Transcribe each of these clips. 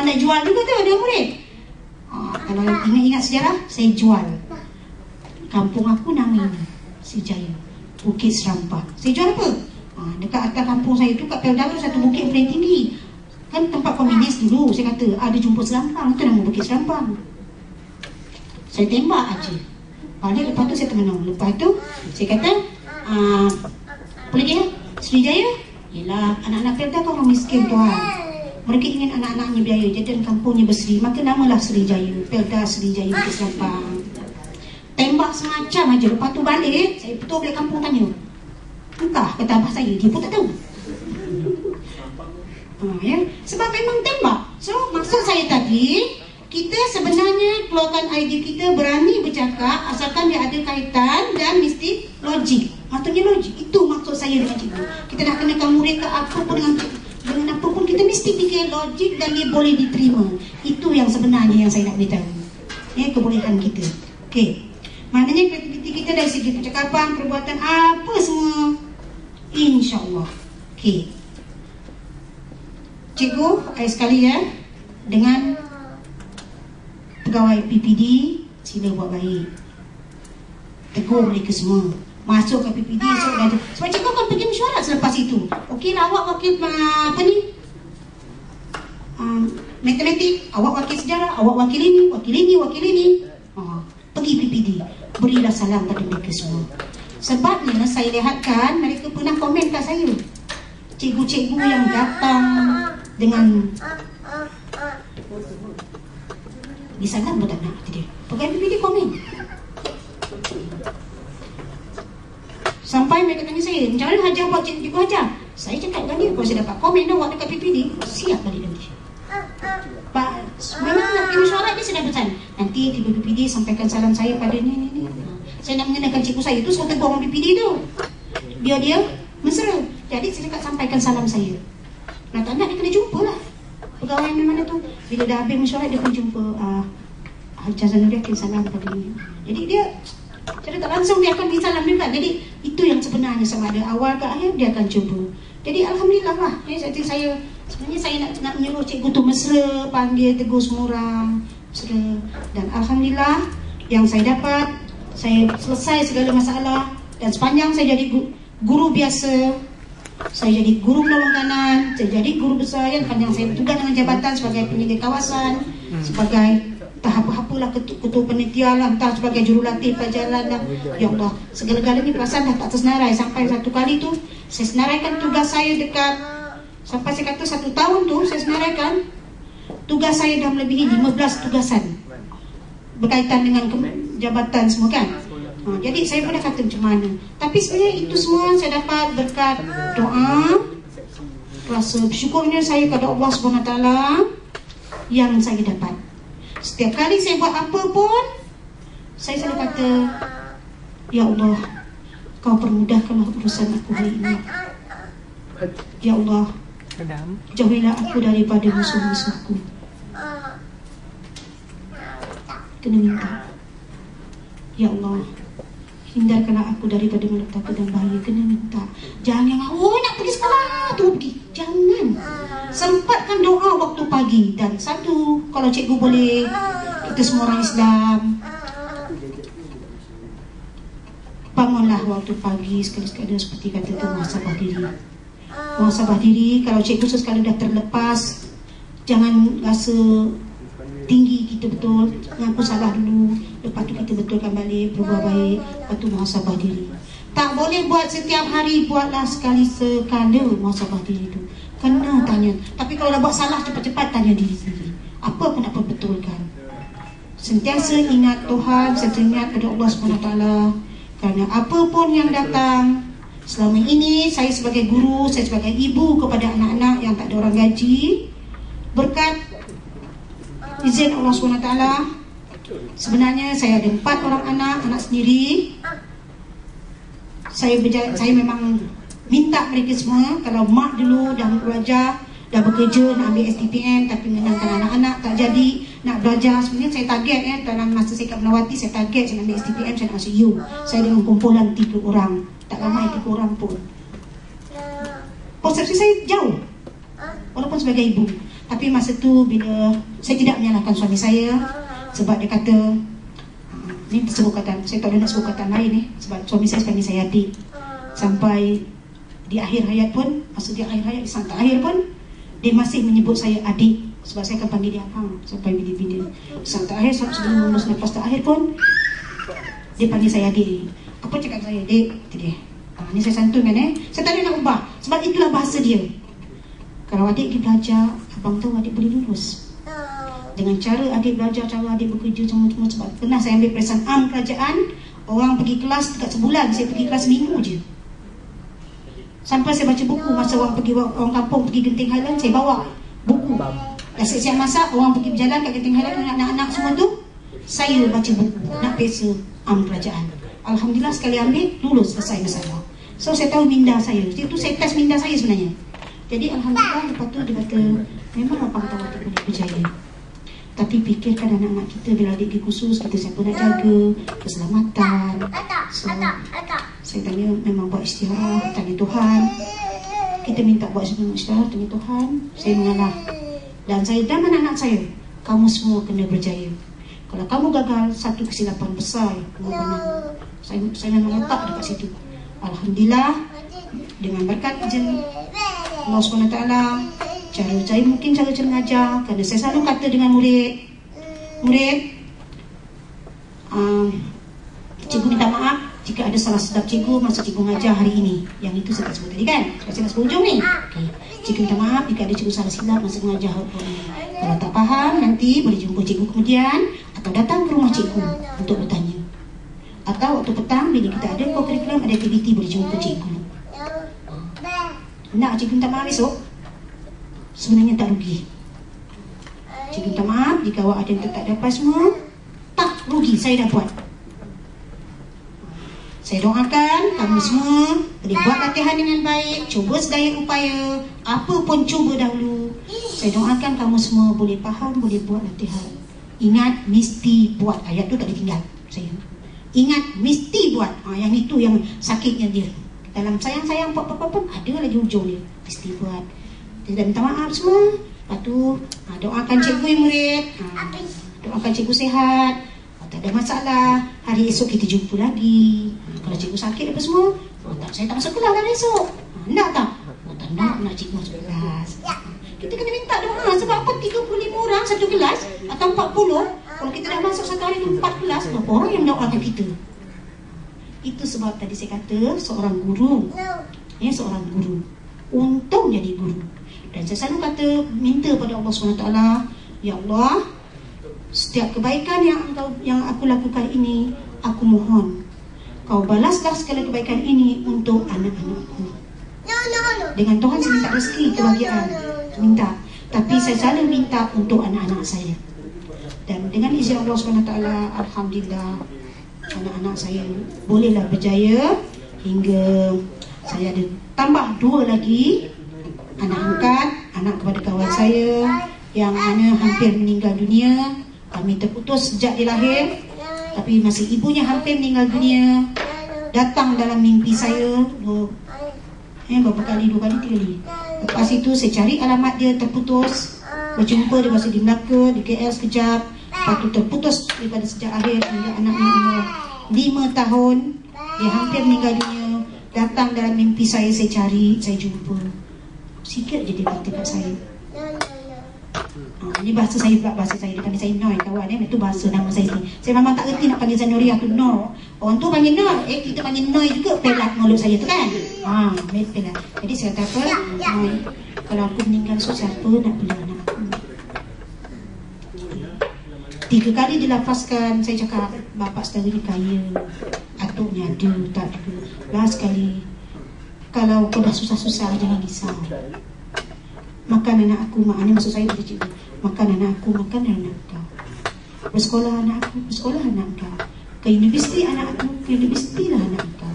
nak jual juga tu ada murid. Kalau ingat-ingat sejarah, saya jual. Kampung aku nama ini Srijaya, Bukit Serampang. Saya jual apa? Dekat atas kampung saya tu, kat Peldaru, satu bukit paling tinggi. Kan tempat komunis dulu. Saya kata, ada jumpa Serampang, itu nama Bukit Serampang. Saya tembak aja. Balik, lepas tu saya termenung. Lepas tu, saya kata, apa lagi ya? Srijaya? Yelah, anak-anak Pelda kan orang miskin tuan. Mereka ingin anak-anaknya berjaya, jadikan kampungnya berseri. Maka namalah Srijaya, Pelda Srijaya Bukit Serampang. Tembak semacam aja. Lepas tu balik, saya betul balik kampung tanya, entah kata abah saya, dia pun tak tahu. Ya? Sebab memang tembak. So maksud saya tadi, kita sebenarnya keluarkan idea kita, berani bercakap asalkan dia ada kaitan dan mesti logik. Maksudnya logik. Itu maksud saya dengan cikgu. Kita nak kenakan murid ke apa pun, dengan apa pun kita mesti fikir logik dan dia boleh diterima. Itu yang sebenarnya yang saya nak beritahu. Ya, kebolehan kita. Okey. Maknanya kreativiti kita dari segi percakapan, perbuatan, apa semua, insya-Allah. Okey. Cikgu, air sekali ya, dengan pegawai PPD, sila buat baik. Tegur mereka semua. Masuk ke PPD, sebab cikgu akan pergi mesyuarat selepas itu. Okeylah, awak wakil apa ni? Matematik, awak wakil sejarah, awak wakil ini, wakil ini, wakil ini. Pergi PPD, berilah salam pada mereka semua. Sebabnya saya lihatkan mereka pernah komen kat saya, cikgu-cikgu yang datang dengan disalam pun tak nak dia. Pegawai PPD komen. Sampai mereka tanya saya, macam mana Hajar buat cikgu Hajar? Saya cakap dengan dia, kalau saya dapat komen dah waktu dekat PPD, siap balik nanti. Memang nak pergi mesyuarat dia, saya dah pesan, nanti tiba PPD sampaikan salam saya pada ni. Saya nak mengenalkan cikgu saya tu, saya tegur orang PPD tu, biar dia mesra. Jadi saya cakap sampaikan salam saya. Nak tak nak dia kena jumpa lah pegawai mana tu. Bila dah habis mesyuarat dia pun jumpa Hajar Zanuria, kirim salam pada dia. Jadi dia cara tak langsung dia akan salam juga. Jadi itu yang sebenarnya, sama ada awal ke akhir dia akan jumpa. Jadi alhamdulillah lah. Saya sebenarnya saya nak menyuruh cikgu tu mesra, panggil tegur semua orang mesra. Dan alhamdulillah yang saya dapat, saya selesai segala masalah. Dan sepanjang saya jadi guru biasa, saya jadi guru penolong kanan, saya jadi guru besar yang panjang saya bertugas dengan jabatan sebagai penjaga kawasan, sebagai apa-apalah, ketua panitia lah, entah sebagai jurulatih pelajaran lah. Ya Allah, segala-galanya perasaan dah tak tersenarai. Sampai satu kali tu saya senaraikan tugas saya dekat, sampai saya kata 1 tahun tu saya senaraikan tugas saya dah melebihi 15 tugasan berkaitan dengan jabatan semua kan. Jadi saya pun dah kata macam mana. Tapi sebenarnya itu semua saya dapat berkat doa, rasa bersyukurnya saya kepada Allah SWT yang saya dapat. Setiap kali saya buat apa pun, saya selalu kata, ya Allah, kau permudahkanlah urusan aku hari ini. Ya Allah, jauhilah aku daripada musuh-musuhku. Kena minta. Ya Allah, hindarkanlah aku daripada malapetaka dan bahaya. Kena minta. Jangan yang nak pergi sekolah tu pergi. Jangan. Sempatkan doa waktu pagi. Dan satu, kalau cikgu boleh, kita semua orang Islam, bangunlah waktu pagi sekali-sekala seperti kata tu, muhasabah diri. Muhasabah diri. Kalau cikgu sesekali dah terlepas, jangan rasa tinggi kita betul, ngaku salah dulu, lepas tu kita betulkan balik, berbuat baik, lepas tu muhasabah diri. Tak boleh buat setiap hari, buatlah sekali sekala muhasabah diri tu. Kena tanya. Tapi kalau dah buat salah, cepat-cepat tanya diri sendiri, apa pun nak betulkan. Sentiasa ingat Tuhan, sentiasa ingat kepada Allah SWT. Kerana apa pun yang datang, selama ini saya sebagai guru, saya sebagai ibu kepada anak-anak yang tak ada orang gaji, berkat izin Allah SWT, sebenarnya saya ada 4 orang anak sendiri. Saya memang minta mereka semua, kalau mak dulu dah belajar, dah bekerja, nak ambil STPM, tapi menyenangkan anak-anak tak jadi nak belajar. Sebenarnya saya target dalam masa saya kat Melawati, saya target saya nak ambil STPM, saya nak masuk U. Saya dengan kumpulan 3 orang, tak ramai 3 orang pun. Persepsi saya jauh, walaupun sebagai ibu. Tapi masa tu bila saya tidak menyalahkan suami saya, sebab dia kata, ni sebut kata, saya tak ada nak sebut kata lain ni, sebab suami saya panggil saya adik. Sampai di akhir hayat pun, maksud dia akhir hayat, di saat akhir pun dia masih menyebut saya adik, sebab saya akan panggil dia abang sampai bila-bila. Saat akhir, sebelum lulus lepas akhir pun dia panggil saya adik. Apa cakap saya? Dek, itu dia. Ni saya santun kan saya tak ada nak ubah, sebab itulah bahasa dia. Kalau adik pergi belajar, abang tahu adik boleh lulus. Dengan cara adik belajar, cara adik bekerja semua-semua. Sebab pernah saya ambil perasaan kerajaan, orang pergi kelas dekat sebulan, saya pergi kelas minggu je. Sampai saya baca buku, masa orang kampung pergi Genting Highland, saya bawa buku. Dah siap-siap masak, orang pergi berjalan kat Genting Highland, anak-anak semua tu, saya baca buku, nak periksa kerajaan. Alhamdulillah sekali ambil, lulus, selesai masalah. So saya tahu minda saya, itu saya test minda saya sebenarnya. Jadi Alhamdulillah, lepas tu dia kata, memang abang tahu adik boleh berjaya. Tapi fikirkan anak-anak kita bila adik pergi kursus, kita siapa nak jaga keselamatan. So saya tanya, memang buat istirahat, tanya Tuhan. Kita minta buat istirahat, tanya Tuhan. Saya mengalah. Dan saya dan anak-anak saya, kamu semua kena berjaya. Kalau kamu gagal, satu kesilapan besar pengorbanan. Saya memang letak dekat situ. Alhamdulillah, dengan berkat izin Allah SWT, cara saya mungkin cara mengajar. Kerana saya selalu kata dengan murid, cikgu minta maaf jika ada salah silap cikgu masa cikgu mengajar hari ini. Yang itu saya tak sebut tadi kan, saya nak sebut hujung ni. Okay. Cikgu minta maaf jika ada cikgu salah silap masa mengajar hari ini. Kalau tak faham, nanti boleh jumpa cikgu kemudian, atau datang ke rumah cikgu untuk bertanya. Atau waktu petang bila kita ada co-curriculum, ada aktiviti, boleh jumpa cikgu. Nak cikgu minta maaf esok? Sebenarnya tak rugi. Cikgu minta maaf jika awak ada yang tak dapat semua, tak rugi, saya dah buat. Saya doakan kamu semua boleh buat latihan dengan baik, cuba sedaya upaya, apa pun cuba dahulu. Saya doakan kamu semua boleh faham, boleh buat latihan. Ingat, mesti buat. Ayat tu tak ditinggal saya. Ingat, mesti buat. Yang itu yang sakitnya dia. Dalam sayang-sayang apa-apa pun ada lagi hujung dia. Mesti buat. Kita minta maaf semua. Lepas tu doakan cikgu yang murid, doakan cikgu sihat. Tak ada masalah, hari esok kita jumpa lagi. Kalau cikgu sakit apa semua, saya tak masuk kelas dah esok. Nak tak? Tak nak cikgu masuk kelas. Kita kena minta doa. Sebab apa 35 orang satu kelas atau 40? Kalau kita dah masuk satu hari 4 kelas, berapa orang yang mendoakan kita? Itu sebab tadi saya kata seorang guru, seorang guru untung jadi guru. Dan saya selalu kata, minta pada Allah SWT, ya Allah, setiap kebaikan yang aku lakukan ini, aku mohon Kau balaslah segala kebaikan ini untuk anak-anakku. Dengan Tuhan saya minta rezeki, kebahagiaan, minta. Tapi saya selalu minta untuk anak-anak saya. Dan dengan izin Allah SWT, Alhamdulillah, anak-anak saya bolehlah berjaya. Hingga saya ada tambah 2 lagi anak angkat, anak kepada kawan saya yang mana hampir meninggal dunia. Kami terputus sejak dia lahir, tapi masih ibunya hampir meninggal dunia. Datang dalam mimpi saya berapa kali, 2 kali, 3 kali. Lepas itu saya cari alamat dia, terputus. Berjumpa dia masa di Melaka, di KL sekejap. Lepas itu terputus daripada sejak akhir hingga anaknya umur 5 tahun. Dia hampir meninggal dunia. Datang dalam mimpi saya cari, saya jumpa. Sikit je dia kata kat saya. Ini bahasa saya pula, bahasa saya. Dia panggil saya Noi, kawan. Itu bahasa nama saya ni. Saya memang tak reti nak panggil Zanuri, aku No. Orang tu panggil Noi, kita panggil Noi juga. Pelat mulut saya tu kan. Pelat. Jadi saya kata apa, Noi, kalau aku meninggal, so siapa nak bela anak aku? 3 kali dilafazkan. Saya cakap, bapak saudara ni kaya, atuknya ada, tak ada. Last sekali, kalau kau dah susah-susah, jangan risau. Makan anak aku, maknanya maksud saya dari cikgu. Makan anak aku, makan anak kau. Bersekolah anak aku, bersekolah anak kau. Ke universiti anak aku, ke universiti lah anak kau.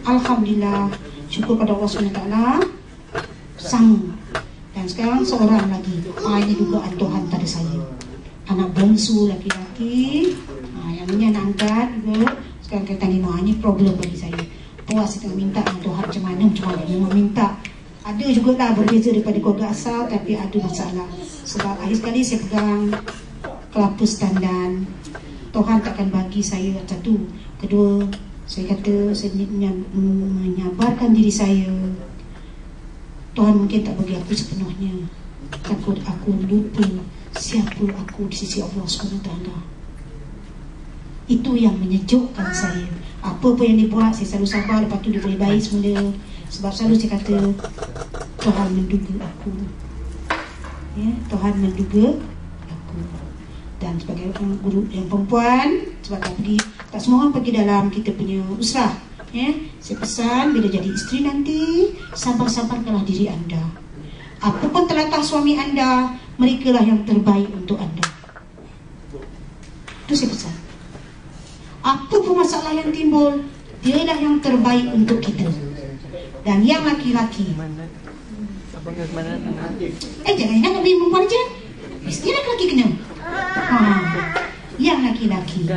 Alhamdulillah, syukur pada Allah SWT, sanggup. Dan sekarang seorang lagi. Ini dugaan Tuhan pada saya. Anak bongsu laki-laki, yang ini anak angkat juga. Sekarang kata ni, ini problem bagi saya. Puas kita minta Tuhan macam mana memang minta. Ada juga lah berbeza daripada keluarga asal, tapi ada masalah. Sebab akhir sekali saya pegang kelapa setandan. Tuhan takkan bagi saya satu. Kedua, saya kata saya menyabarkan diri saya. Tuhan mungkin tak bagi aku sepenuhnya. Takut aku lupa siapa aku di sisi Allah SWT. Itu yang menyejukkan saya. Apa-apa yang dibuat saya selalu sabar. Lepas tu dia boleh baik semula. Sebab selalu saya kata Tuhan menduga aku, ya, Tuhan menduga aku. Dan sebagai guru yang perempuan, sebab tak semua orang pergi dalam kita punya usrah, ya, saya pesan bila jadi isteri nanti, sabar-sabarkanlah diri anda. Apapun telatah suami anda, merekalah yang terbaik untuk anda. Itu saya pesan. Apapun masalah yang timbul, dialah yang terbaik untuk kita. Dan yang laki-laki, jangan ingat nak beli perempuan je, mesti laki-laki kena. Yang laki-laki,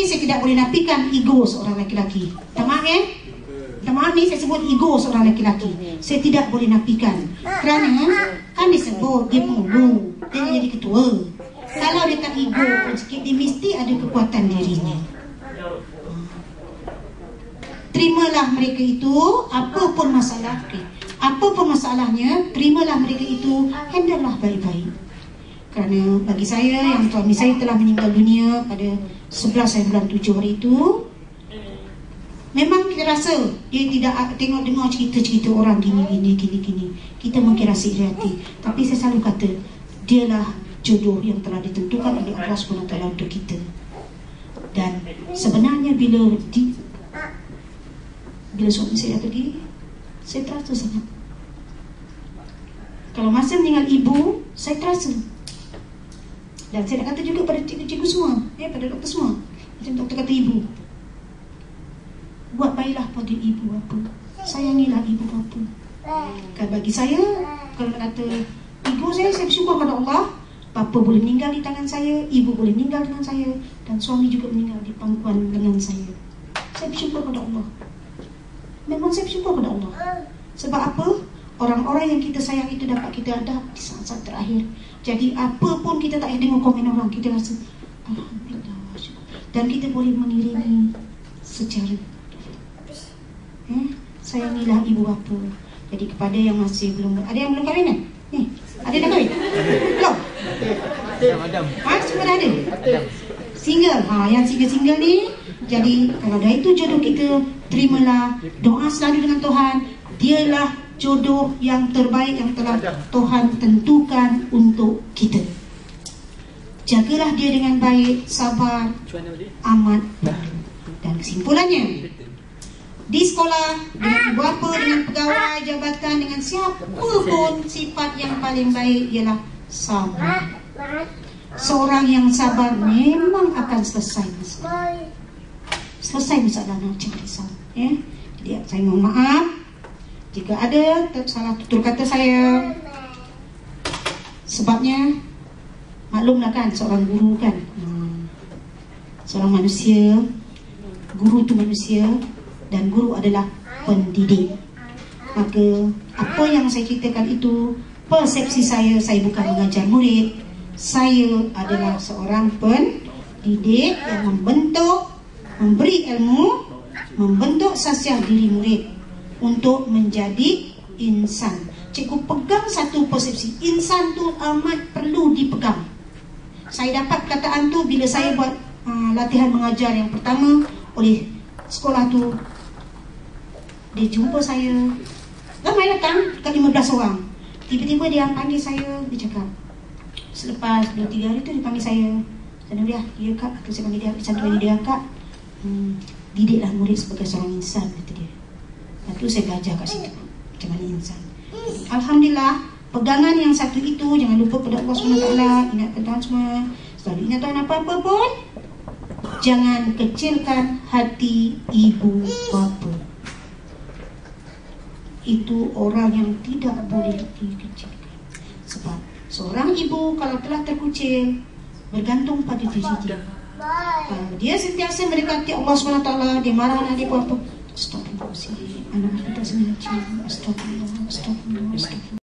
saya tidak boleh nafikan ego seorang laki-laki. Tak maaf ni saya sebut ego seorang laki-laki, saya tidak boleh nafikan. Kerana kan disebut dia mulu, dia jadi ketua. Kalau dia tak ego sikit, dia mesti ada kekuatan dirinya. Terimalah mereka itu, apapun masalah, apapun masalahnya, terimalah mereka itu, handle lah baik-baik. Kerana bagi saya, yang suami saya telah meninggal dunia pada 11 bulan 7 hari itu, memang kita rasa dia tidak tengok-dengar cerita-cerita orang gini. Kita mungkin rasa iri hati. Tapi saya selalu kata, dialah jodoh yang telah ditentukan oleh Allah SWT untuk kita. Dan sebenarnya bila suami saya pergi, saya terasa sangat. Kalau masa meninggal ibu, saya terasa. Dan saya nak kata juga pada cikgu-cikgu semua, pada doktor semua, macam doktor kata ibu, buat baiklah pada ibu bapa, sayangilah ibu bapa. Kan bagi saya, kalau nak kata ibu saya bersyukur kepada Allah. Bapa boleh meninggal di tangan saya, ibu boleh meninggal dengan saya, dan suami juga meninggal di pangkuan lengan saya. Saya bersyukur kepada Allah. Memang saya bersyukur kepada Allah. Sebab apa? Orang-orang yang kita sayang itu dapat kita hadap di saat-saat terakhir. Jadi apa pun kita tak dengar komen orang, kita rasa alhamdulillah, syukur. Dan kita boleh mengiringi secara sayangilah ibu bapa. Jadi kepada yang masih belum, ada yang belum kahwin kan? Ada dah kahwin? Belum? Semua dah ada? Single. Yang single-single ni, jadi kalau dah itu jodoh kita, terimalah, doa selalu dengan Tuhan. Dialah jodoh yang terbaik yang telah Tuhan tentukan untuk kita. Jagalah dia dengan baik, sabar, amat. Dan kesimpulannya, di sekolah, dengan ibu bapa, dengan pegawai, jabatan, dengan siapa pun, sifat yang paling baik ialah sabar. Seorang yang sabar memang akan selesai masalah. Selesai masalah, jangan risau. Jadi saya mohon maaf jika ada salah tutur kata saya. Sebabnya maklumlah kan, seorang guru kan, seorang manusia, guru itu manusia, dan guru adalah pendidik. Maka apa yang saya ceritakan itu persepsi saya bukan mengajar murid. Saya adalah seorang pendidik yang membentuk, memberi ilmu, membentuk sasiah diri murid untuk menjadi insan. Cikgu pegang satu persepsi, insan tu amat perlu dipegang. Saya dapat perkataan tu bila saya buat latihan mengajar yang pertama oleh sekolah tu. Dia jumpa saya, ramai datang, dekat 15 orang. Tiba-tiba dia panggil saya, dia cakap, selepas 2-3 hari tu dia panggil saya, Nuria, ya kak, atau saya panggil dia, satu hari dia, kak, didiklah murid sebagai seorang insan, kata dia. Lepas tu saya belajar kat situ macam mana insan. Alhamdulillah, pegangan yang satu itu, jangan lupa pada Allah SWT, ingat Tuhan semua, selalu ingat Tuhan apa-apa pun, jangan kecilkan hati ibu bapa. Itu orang yang tidak boleh dikecilkan. Sebab seorang ibu kalau telah terkucil, bergantung pada diri dia. Dia sentiasa mendekati Allah SWT, dia marah anak dia apa, Astagfirullahaladzim. Anak kita sengaja. Astagfirullah. Astagfirullah. Astagfirullah.